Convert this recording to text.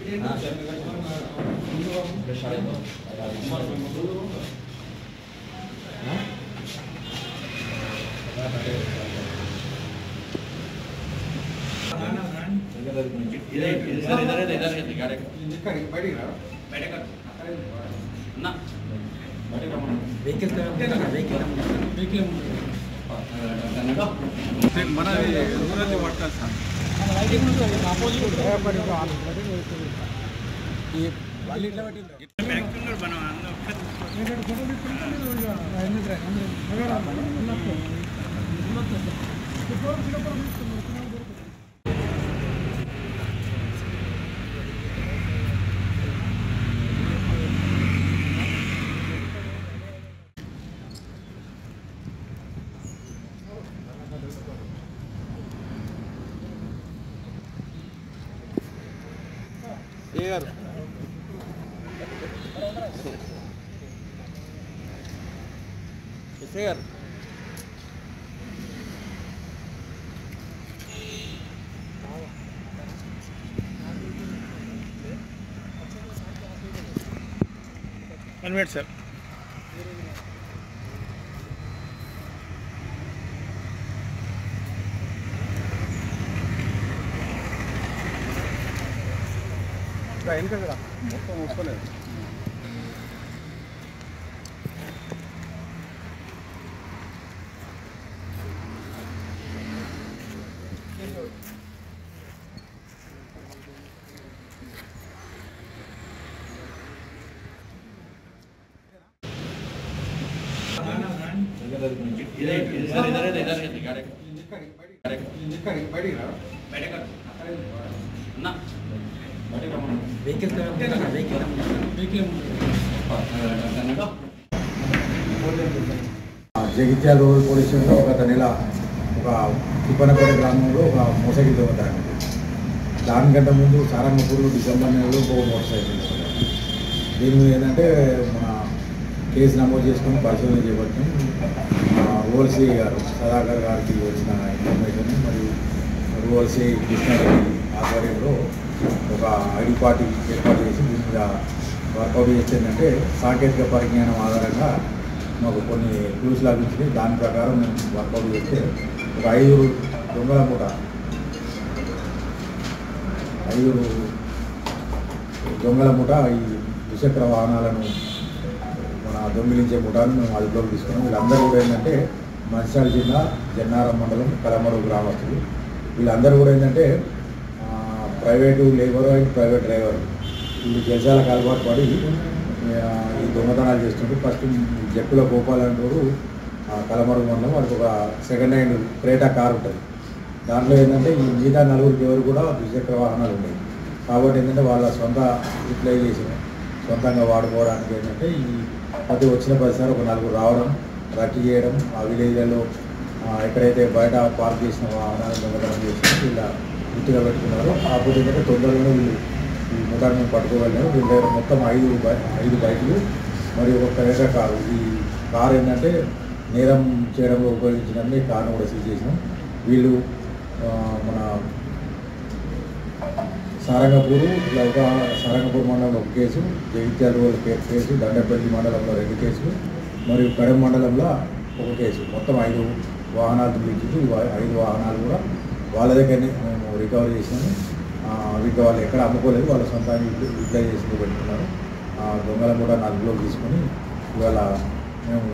మన ఊರಲ್ಲಿ పట్టాలి sir Here. It's here. One minute, sir. వెనకరా మొత్తం వస్తలేదు జగిత్యాల రూరల్ పోలీస్ స్టేషన్లో గత నెల ఒక తిప్పనపేట గ్రామంలో ఒక మోసగిరి దొంగతనం. దానికంటే ముందు సారంగపూర్లో డిసెంబర్ నెలలో ఒక మోటార్ సైకిల్. దీని మీద ఏంటంటే మన కేసు నమోదు చేసుకొని పరిశోధన చేపట్టి ఓఎల్సీ గారు సదాకర్ గారికి వచ్చిన ఇన్ఫర్మేషన్ మరియు ఓఎల్సీ కృష్ణారెడ్డి ఆధ్వర్యంలో ఒక ఐడి పార్టీ ఏర్పాటు చేసి దీని మీద వర్కౌట్ చేసేందంటే సాంకేతిక పరిజ్ఞానం ఆధారంగా మాకు కొన్ని క్లూస్ లభించినాయి. దాని ప్రకారం మేము వర్కౌట్ చేస్తే ఒక 5 దొంగల మూట 5 దొంగల మూట ఈ ద్విచక్ర వాహనాలను మన దొంగిలించే మూటను మేము అదుపులోకి తీసుకున్నాం. వీళ్ళందరూ కూడా ఏంటంటే మంచిర్యాల జిల్లా జన్నారం మండలం కలమరు గ్రామస్తులు. వీళ్ళందరూ కూడా ఏంటంటే private labour and private driver వీళ్ళు జలసాలకు అలవాటు పడి ఈ దొంగతనాలు చేస్తుంటే ఫస్ట్ జక్కుల గోపాలంటారు కలమరు మండలం వారికి ఒక సెకండ్ హ్యాండ్ క్రేటా కారు ఉంటుంది. దాంట్లో ఏంటంటే ఈ మిగతా 4 ఎవరు కూడా ద్విచక్ర వాహనాలు ఉన్నాయి. కాబట్టి ఏంటంటే వాళ్ళ సొంత యూటిలైజేషన్ సొంతంగా వాడుకోవడానికి ఏంటంటే ఈ ప్రతి వచ్చిన ప్రతిసారి ఒక 4 రావడం రద్దు చేయడం ఆ విలేజ్లలో ఎక్కడైతే బయట పార్క్ చేసిన వాహనాలు దొంగతనం చేసి ఇలా గుర్తుగా పెట్టుకున్నారు. కాకపోతే ఏంటంటే తొందరగా వీళ్ళు ఈ ముఠాన్ని పట్టుకోగలిగారు. వీళ్ళ దగ్గర మొత్తం 5 బైకులు మరియు ఒక క్రేటా కారు. ఈ కారు ఏంటంటే నేరం చేయడంలో ఉపయోగించినన్ని కారును కూడా సీజ్ చేసినాం. వీళ్ళు మన సారంగపూర్ మండలంలో 1 case, Jagtial rural case, Dandepalli మండలంలో 2 కేసులు మరియు కడెం మండలంలో 1 కేసు. మొత్తం 5 వాహనాలు పిలిచింది. 5 వాహనాలు కూడా వాళ్ళ దగ్గరనే మేము రికవరీ చేసినాము. వీటి వాళ్ళు ఎక్కడ అమ్ముకోలేదు, వాళ్ళ సొంతాన్ని యూటిలైజేషన్ పెట్టుకున్నారు. దొంగల కూడా 4 తీసుకొని ఇవాళ మేము